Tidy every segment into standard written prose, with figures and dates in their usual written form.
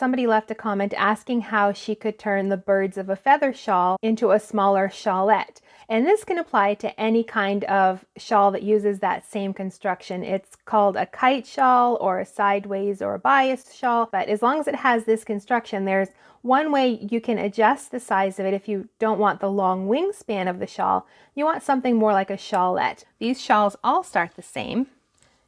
Somebody left a comment asking how she could turn the birds of a feather shawl into a smaller shawlette. And this can apply to any kind of shawl that uses that same construction. It's called a kite shawl or a sideways or a bias shawl, but as long as it has this construction, there's one way you can adjust the size of it if you don't want the long wingspan of the shawl. You want something more like a shawlette. These shawls all start the same.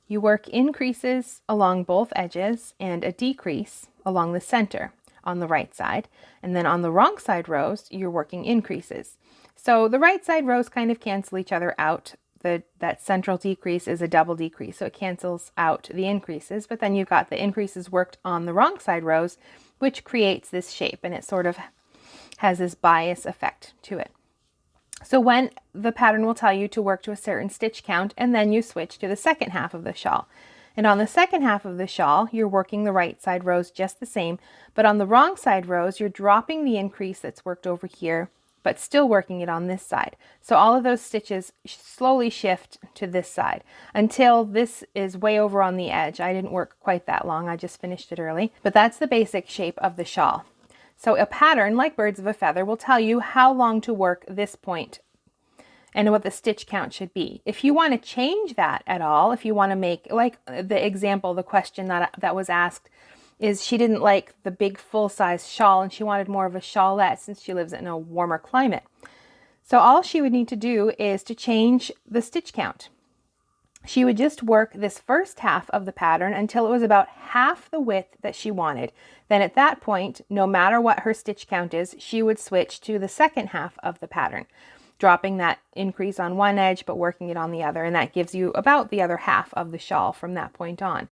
You work increases along both edges and a decrease along the center on the right side. And then on the wrong side rows, you're working increases. So the right side rows kind of cancel each other out. That central decrease is a double decrease, so it cancels out the increases. But then you've got the increases worked on the wrong side rows, which creates this shape, and it sort of has this bias effect to it. So when the pattern will tell you to work to a certain stitch count, and then you switch to the second half of the shawl. And on the second half of the shawl, you're working the right side rows just the same, but on the wrong side rows, you're dropping the increase that's worked over here, but still working it on this side. So all of those stitches slowly shift to this side until this is way over on the edge. I didn't work quite that long, I just finished it early, but that's the basic shape of the shawl. So a pattern like Birds of a Feather will tell you how long to work this point and what the stitch count should be. If you want to change that at all, if you want to make, like the example, the question that was asked is she didn't like the big full-size shawl and she wanted more of a shawlette since she lives in a warmer climate. So all she would need to do is to change the stitch count. She would just work this first half of the pattern until it was about half the width that she wanted. Then at that point, no matter what her stitch count is, she would switch to the second half of the pattern, dropping that increase on one edge but working it on the other, and that gives you about the other half of the shawl from that point on.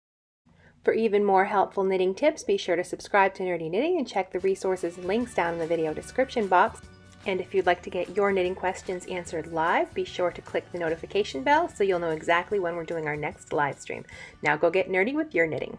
For even more helpful knitting tips, be sure to subscribe to Nerdy Knitting and check the resources and links down in the video description box. And if you'd like to get your knitting questions answered live, be sure to click the notification bell so you'll know exactly when we're doing our next live stream. Now go get nerdy with your knitting.